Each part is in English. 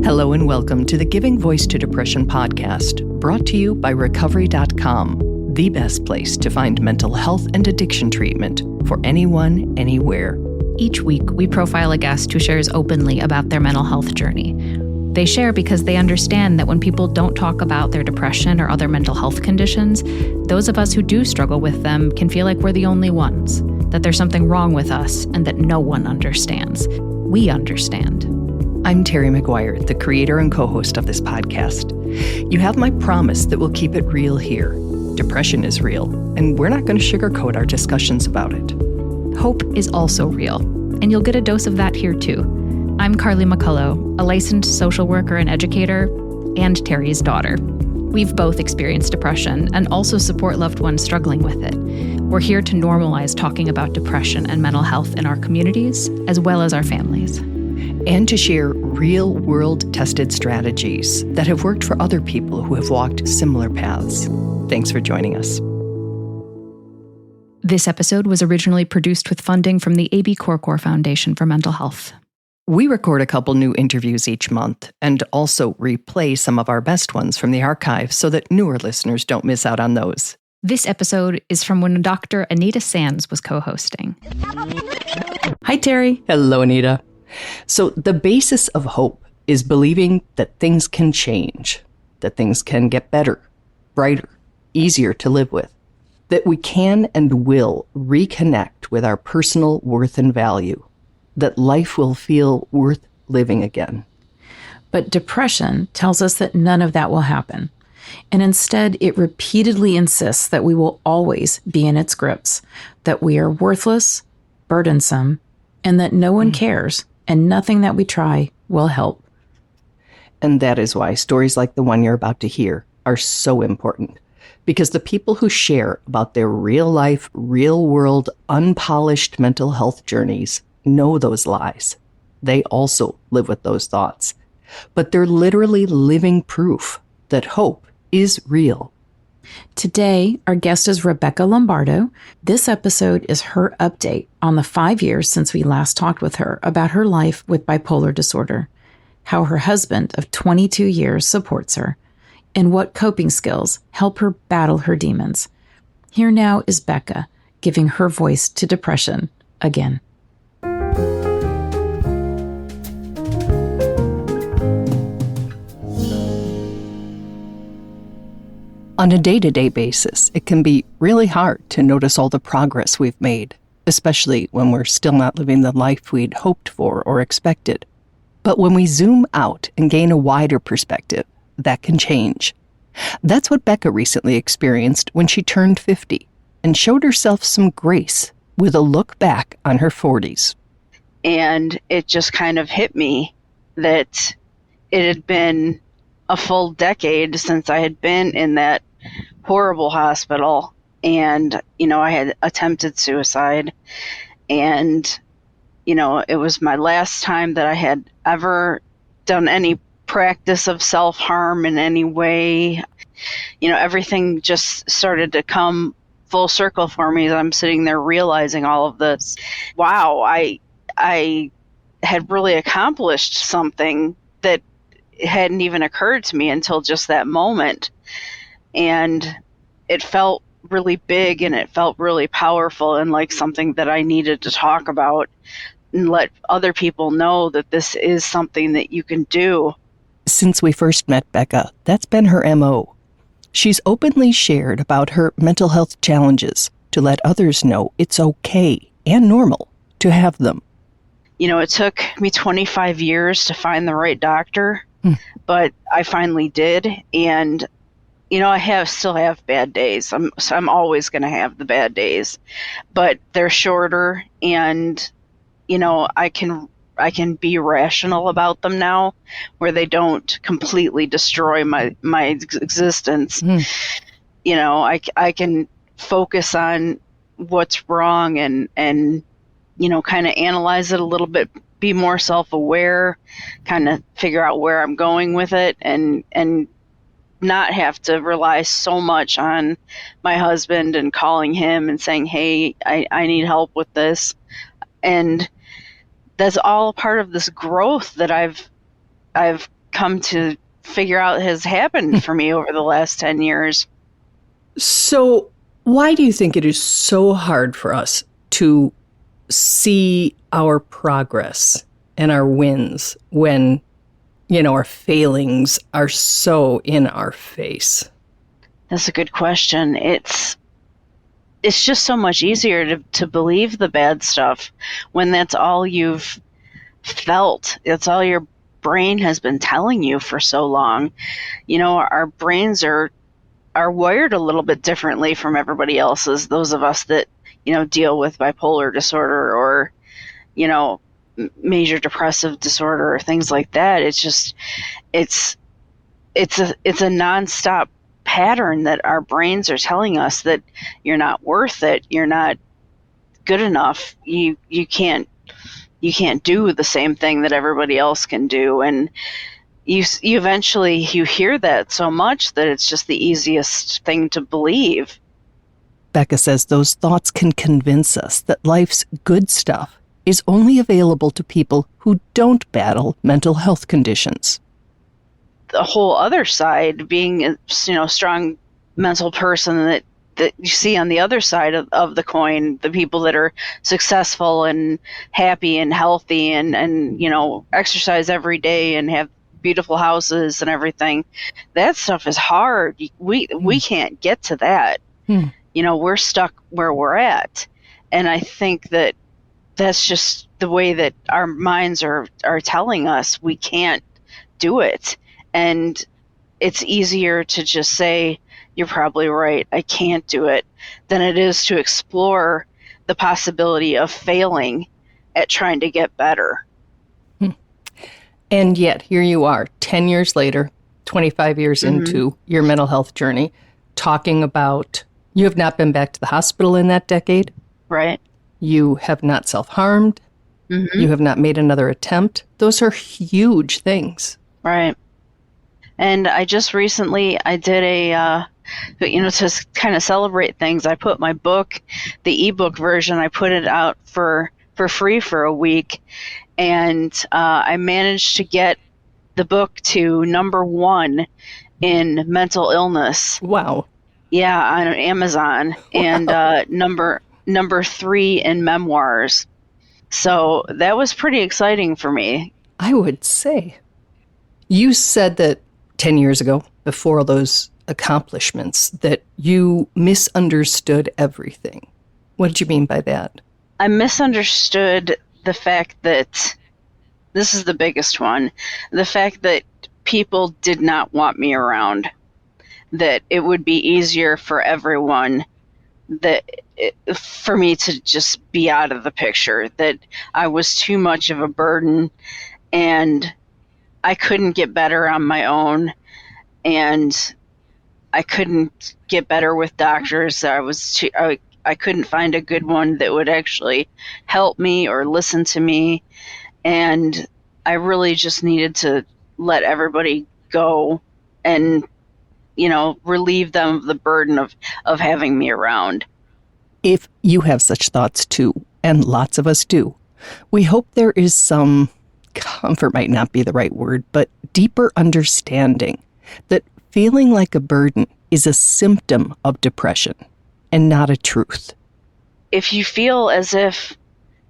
Hello and welcome to the Giving Voice to Depression podcast, brought to you by Recovery.com, the best place to find mental health and addiction treatment for anyone, anywhere. Each week, we profile a guest who shares openly about their mental health journey. They share because they understand that when people don't talk about their depression or other mental health conditions, those of us who do struggle with them can feel like we're the only ones, that there's something wrong with us and that no one understands. We understand. I'm Terry McGuire, the creator and co-host of this podcast. You have my promise that we'll keep it real here. Depression is real, and we're not going to sugarcoat our discussions about it. Hope is also real, and you'll get a dose of that here too. I'm Carly McCullough, a licensed social worker and educator, and Terry's daughter. We've both experienced depression and also support loved ones struggling with it. We're here to normalize talking about depression and mental health in our communities, as well as our families. And to share real-world tested strategies that have worked for other people who have walked similar paths. Thanks for joining us. This episode was originally produced with funding from the A.B. Korkor Foundation for Mental Health. We record a couple new interviews each month and also replay some of our best ones from the archive so that newer listeners don't miss out on those. This episode is from when Dr. Anita Sanz was co-hosting. Hi, Terry. Hello, Anita. So the basis of hope is believing that things can change, that things can get better, brighter, easier to live with, that we can and will reconnect with our personal worth and value, that life will feel worth living again. But depression tells us that none of that will happen. And instead, it repeatedly insists that we will always be in its grips, that we are worthless, burdensome, and that no one cares, and nothing that we try will help. And that is why stories like the one you're about to hear are so important. Because the people who share about their real-life, real-world, unpolished mental health journeys know those lies. They also live with those thoughts. But they're literally living proof that hope is real. Today, our guest is Rebecca Lombardo. This episode is her update on the 5 years since we last talked with her about her life with bipolar disorder, how her husband of 22 years supports her, and what coping skills help her battle her demons. Here now is Becca giving her voice to depression again. On a day-to-day basis, it can be really hard to notice all the progress we've made, especially when we're still not living the life we'd hoped for or expected. But when we zoom out and gain a wider perspective, that can change. That's what Becca recently experienced when she turned 50 and showed herself some grace with a look back on her 40s. And it just kind of hit me that it had been a full decade since I had been in that horrible hospital. And, I had attempted suicide. And, it was my last time that I had ever done any practice of self-harm in any way. Everything just started to come full circle for me as I'm sitting there realizing all of this. Wow, I had really accomplished something that hadn't even occurred to me until just that moment. And it felt really big and it felt really powerful and like something that I needed to talk about and let other people know that this is something that you can do. Since we first met Becca, that's been her MO. She's openly shared about her mental health challenges to let others know it's okay and normal to have them. It took me 25 years to find the right doctor, but I finally did. And, I still have bad days. I'm always going to have the bad days, but they're shorter and, I can be rational about them now where they don't completely destroy my existence. I can focus on what's wrong and kind of analyze it a little bit, be more self-aware, kind of figure out where I'm going with it and not have to rely so much on my husband and calling him and saying, hey, I need help with this. And that's all part of this growth that I've come to figure out has happened for me over the last 10 years. So why do you think it is so hard for us to see our progress and our wins when, our failings are so in our face? That's a good question. It's just so much easier to believe the bad stuff when that's all you've felt. It's all your brain has been telling you for so long. Our brains are wired a little bit differently from everybody else's. Those of us that, deal with bipolar disorder or, major depressive disorder or things like that. It's just, it's a nonstop pattern that our brains are telling us that you're not worth it. You're not good enough. You can't do the same thing that everybody else can do. And you eventually you hear that so much that it's just the easiest thing to believe. Becca says those thoughts can convince us that life's good stuff is only available to people who don't battle mental health conditions. The whole other side, being a strong mental person that you see on the other side of the coin, the people that are successful and happy and healthy and exercise every day and have beautiful houses and everything. That stuff is hard. We can't get to that. We're stuck where we're at. And I think that that's just the way that our minds are telling us we can't do it. And it's easier to just say, you're probably right, I can't do it, than it is to explore the possibility of failing at trying to get better. And yet, here you are, 10 years later, 25 years into your mental health journey, talking about you have not been back to the hospital in that decade. Right. You have not self-harmed. You have not made another attempt. Those are huge things. Right. And I just recently, I did to kind of celebrate things, I put my book, the ebook version, I put it out for free for a week. And I managed to get the book to number 1 in mental illness. Wow. Yeah, on Amazon. Wow. And number 3 in memoirs. So that was pretty exciting for me. I would say. You said that 10 years ago, before all those accomplishments, that you misunderstood everything. What did you mean by that? I misunderstood the fact that, this is the biggest one, the fact that people did not want me around, that it would be easier for everyone for me to just be out of the picture, that I was too much of a burden and I couldn't get better on my own, and I couldn't get better with doctors. I couldn't find a good one that would actually help me or listen to me, and I really just needed to let everybody go and relieve them of the burden of having me around. If you have such thoughts too, and lots of us do, we hope there is some, comfort might not be the right word, but deeper understanding that feeling like a burden is a symptom of depression and not a truth. If you feel as if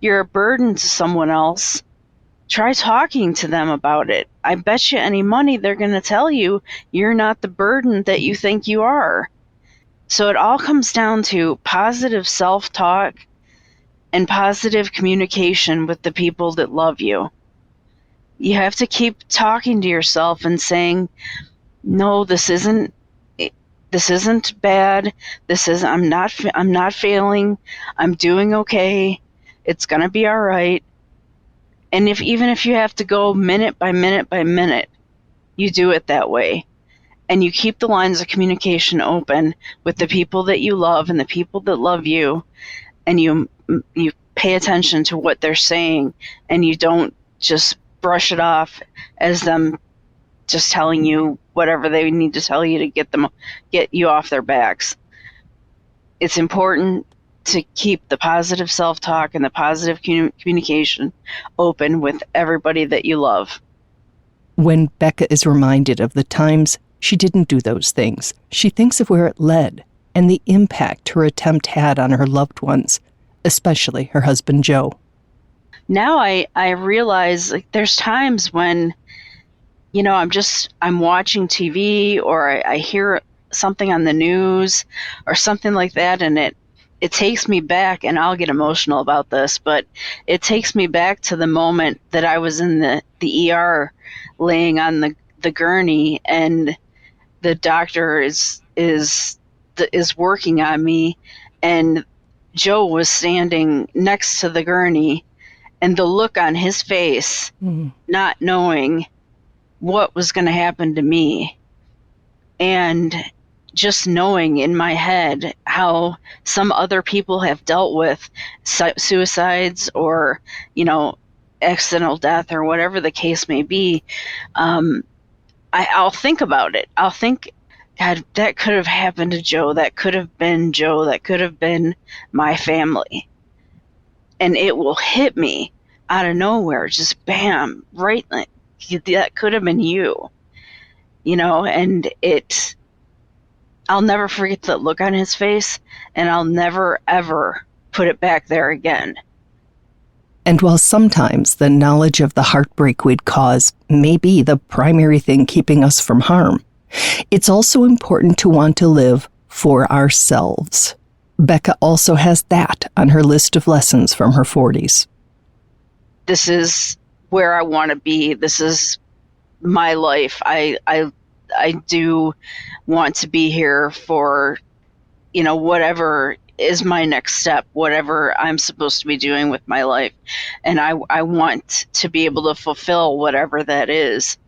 you're a burden to someone else, try talking to them about it. I bet you any money they're going to tell you you're not the burden that you think you are. So it all comes down to positive self-talk and positive communication with the people that love you. You have to keep talking to yourself and saying, no, this isn't bad. I'm not failing. I'm doing okay. It's going to be all right. And even if you have to go minute by minute by minute, you do it that way. And you keep the lines of communication open with the people that you love and the people that love you, and you pay attention to what they're saying, and you don't just brush it off as them just telling you whatever they need to tell you to get you off their backs. It's important to keep the positive self-talk and the positive communication open with everybody that you love. When Becca is reminded of the times she didn't do those things, she thinks of where it led and the impact her attempt had on her loved ones, especially her husband, Joe. Now I realize, like, there's times when, I'm watching TV, or I hear something on the news or something like that, and it takes me back, and I'll get emotional about this, but it takes me back to the moment that I was in the ER laying on the gurney, and the doctor is working on me, and Joe was standing next to the gurney, and the look on his face, not knowing what was going to happen to me, and just knowing in my head how some other people have dealt with suicides or, accidental death or whatever the case may be, I'll think about it. I'll think, God, that could have happened to Joe. That could have been Joe. That could have been my family. And it will hit me out of nowhere, just bam, right. That could have been you, and I'll never forget the look on his face, and I'll never, ever put it back there again. And while sometimes the knowledge of the heartbreak we'd cause may be the primary thing keeping us from harm, it's also important to want to live for ourselves. Becca also has that on her list of lessons from her 40s. This is where I want to be. This is my life. I do want to be here for, whatever is my next step, whatever I'm supposed to be doing with my life. And I want to be able to fulfill whatever that is.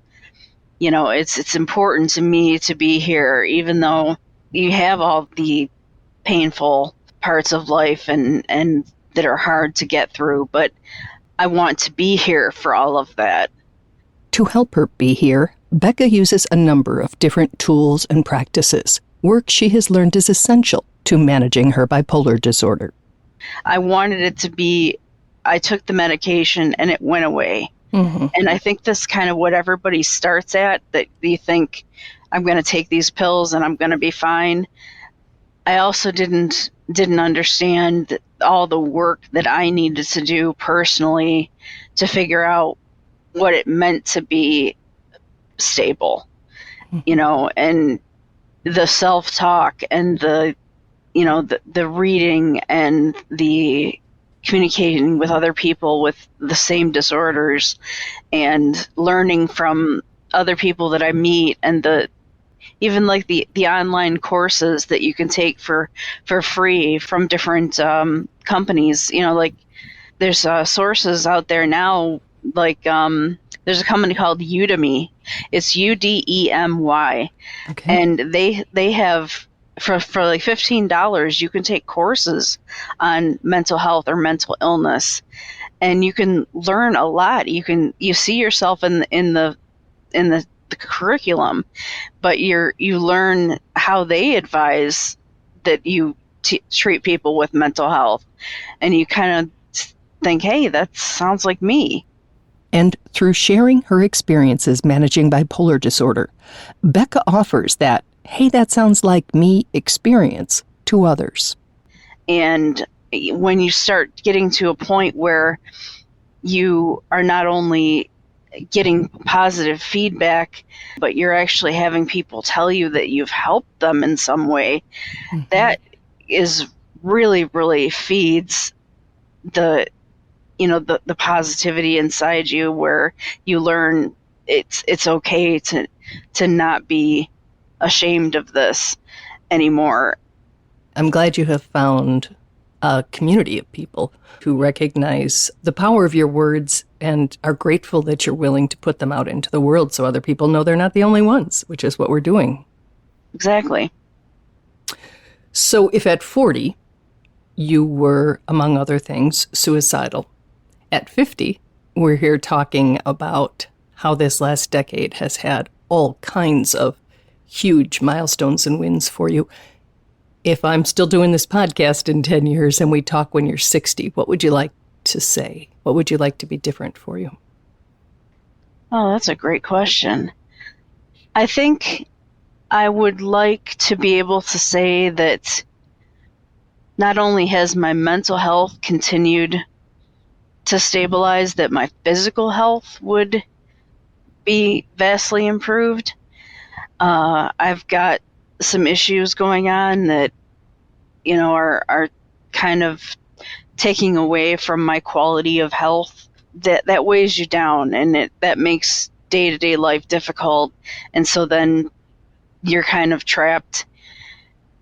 It's important to me to be here, even though you have all the painful parts of life and that are hard to get through, but I want to be here for all of that. To help her be here, Becca uses a number of different tools and practices, work she has learned is essential to managing her bipolar disorder. I wanted it to be, I took the medication and it went away. Mm-hmm. And I think that's kind of what everybody starts at, that you think, I'm going to take these pills and I'm going to be fine. I also didn't understand all the work that I needed to do personally to figure out what it meant to be stable, and the self-talk and the reading and the communicating with other people with the same disorders and learning from other people that I meet, and even like the online courses that you can take for free from different companies. Like there's sources out there now, like there's a company called Udemy. It's Udemy. Okay. And they have for like $15 you can take courses on mental health or mental illness, and you can learn a lot. You see yourself in the curriculum, but you learn how they advise that you treat people with mental health, and you kind of think, hey, that sounds like me. And through sharing her experiences managing bipolar disorder, Becca offers that, hey, that sounds like me experience to others. And when you start getting to a point where you are not only getting positive feedback, but you're actually having people tell you that you've helped them in some way, mm-hmm. that is really, really feeds the positivity inside you, where you learn it's okay to not be ashamed of this anymore. I'm glad you have found a community of people who recognize the power of your words and are grateful that you're willing to put them out into the world so other people know they're not the only ones, which is what we're doing. Exactly. So if at 40, you were, among other things, suicidal, at 50, we're here talking about how this last decade has had all kinds of huge milestones and wins for you. If I'm still doing this podcast in 10 years and we talk when you're 60, what would you like to say? What would you like to be different for you? Oh, that's a great question. I think I would like to be able to say that not only has my mental health continued to stabilize, that my physical health would be vastly improved. I've got some issues going on that, are kind of taking away from my quality of health. That weighs you down, and that makes day-to-day life difficult. And so then you're kind of trapped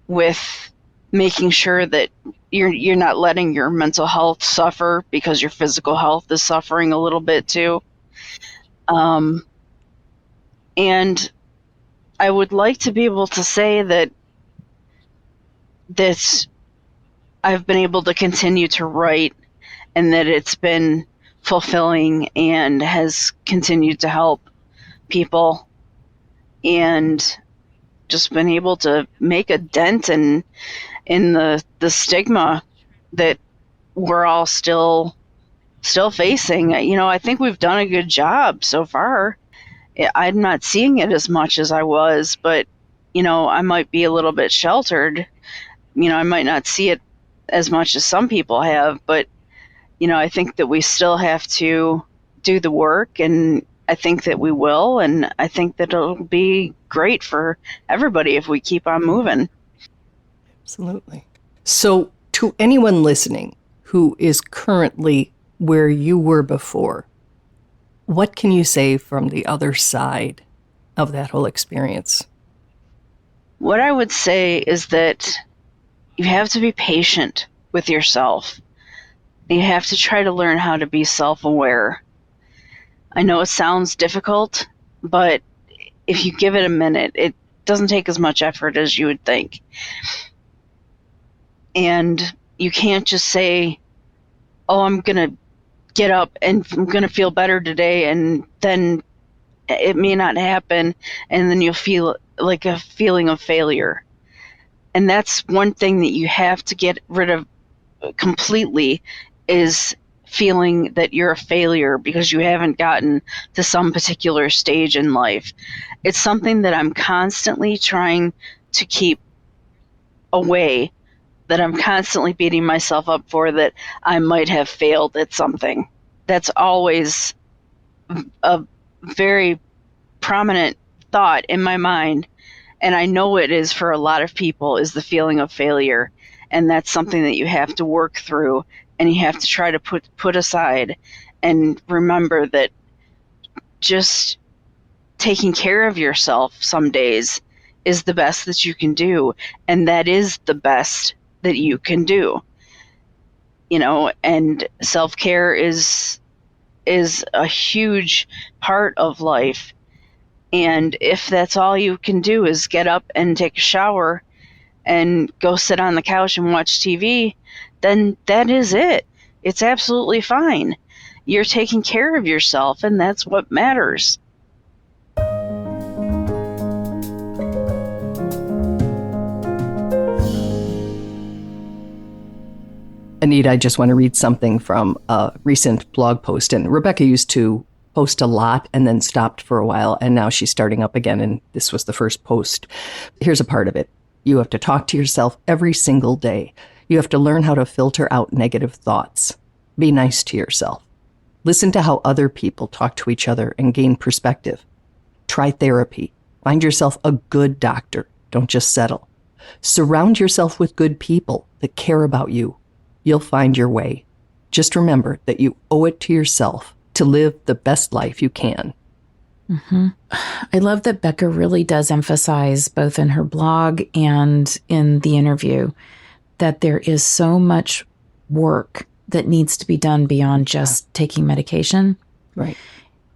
with making sure that you're not letting your mental health suffer because your physical health is suffering a little bit too. And I would like to be able to say that I've been able to continue to write, and that it's been fulfilling and has continued to help people, and just been able to make a dent in the stigma that we're all still facing. I think we've done a good job so far. I'm not seeing it as much as I was, but I might be a little bit sheltered. I might not see it as much as some people have, but I think that we still have to do the work, and I think that we will, and I think that it'll be great for everybody if we keep on moving. Absolutely. So, to anyone listening who is currently where you were before, what can you say from the other side of that whole experience? What I would say is that you have to be patient with yourself. You have to try to learn how to be self-aware. I know it sounds difficult, but if you give it a minute, it doesn't take as much effort as you would think. And you can't just say, oh, I'm going to get up and I'm going to feel better today, and then it may not happen, and then you'll feel like a feeling of failure. And that's one thing that you have to get rid of completely, is feeling that you're a failure because you haven't gotten to some particular stage in life. It's something that I'm constantly trying to keep away, that I'm constantly beating myself up for, that I might have failed at something. That's always a very prominent thought in my mind, and I know it is for a lot of people, is the feeling of failure. And that's something that you have to work through, and you have to try to put aside, and remember that just taking care of yourself some days is the best that you can do, and that is the best that you can do. And self-care is a huge part of life. And if that's all you can do is get up and take a shower and go sit on the couch and watch TV, then that is it. It's absolutely fine. You're taking care of yourself, and that's what matters. Anita, I just want to read something from a recent blog post. And Rebecca used to post a lot and then stopped for a while, and now she's starting up again, and this was the first post. Here's a part of it. You have to talk to yourself every single day. You have to learn how to filter out negative thoughts. Be nice to yourself. Listen to how other people talk to each other and gain perspective. Try therapy. Find yourself a good doctor. Don't just settle. Surround yourself with good people that care about you. You'll find your way. Just remember that you owe it to yourself to live the best life you can. Mm-hmm. I love that Becca really does emphasize, both in her blog and in the interview, that there is so much work that needs to be done beyond just taking medication. Right.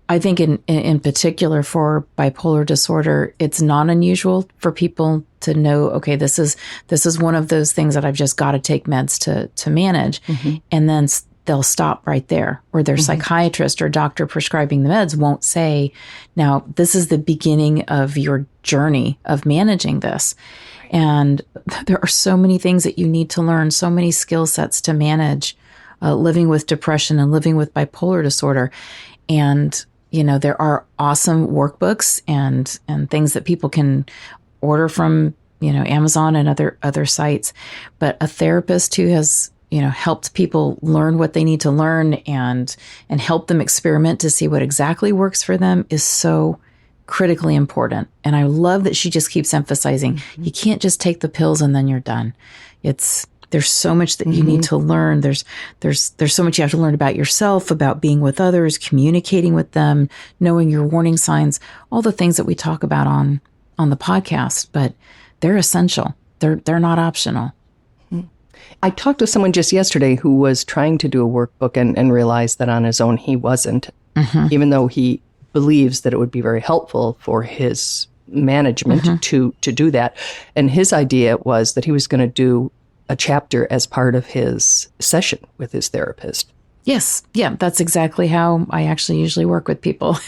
I think in particular for bipolar disorder, it's not unusual for people to know, okay, this is one of those things that I've just got to take meds to manage. Mm-hmm. And then they'll stop right there, or their psychiatrist or doctor prescribing the meds won't say, now, this is the beginning of your journey of managing this. And there are so many things that you need to learn, so many skill sets to manage living with depression and living with bipolar disorder. And there are awesome workbooks and things that people can order from, Amazon and other sites. But a therapist who has, helped people learn what they need to learn and help them experiment to see what exactly works for them is so critically important. And I love that she just keeps emphasizing, you can't just take the pills and then you're done. There's so much that you need to learn. There's so much you have to learn about yourself, about being with others, communicating with them, knowing your warning signs, all the things that we talk about on the podcast, but they're essential. They're not optional. I talked to someone just yesterday who was trying to do a workbook and realized that on his own he wasn't, even though he believes that it would be very helpful for his management to do that. And his idea was that he was going to do a chapter as part of his session with his therapist. Yes. Yeah, that's exactly how I actually usually work with people.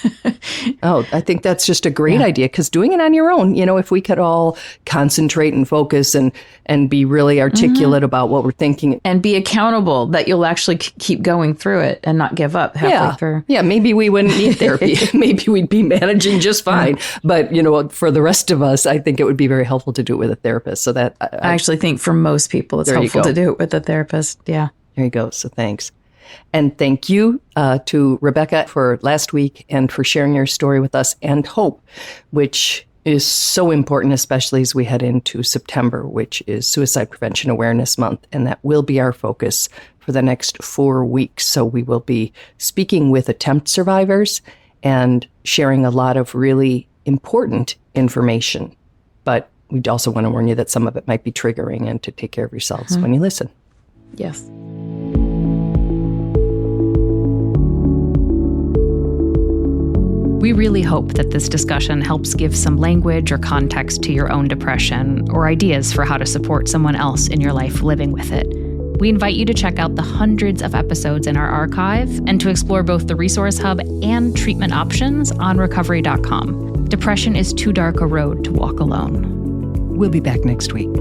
Oh, I think that's just a great idea, because doing it on your own, if we could all concentrate and focus and be really articulate about what we're thinking. And be accountable that you'll actually keep going through it and not give up halfway through. Yeah, maybe we wouldn't need therapy. Maybe we'd be managing just fine. But, for the rest of us, I think it would be very helpful to do it with a therapist. So that I actually think for most people, it's helpful to do it with a therapist. Yeah. There you go. So thanks. And thank you to Rebecca for last week and for sharing your story with us, and hope, which is so important, especially as we head into September, which is Suicide Prevention Awareness Month. And that will be our focus for the next 4 weeks. So we will be speaking with attempt survivors and sharing a lot of really important information. But we also want to warn you that some of it might be triggering, and to take care of yourselves when you listen. Yes. We really hope that this discussion helps give some language or context to your own depression, or ideas for how to support someone else in your life living with it. We invite you to check out the hundreds of episodes in our archive and to explore both the Resource Hub and treatment options on recovery.com. Depression is too dark a road to walk alone. We'll be back next week.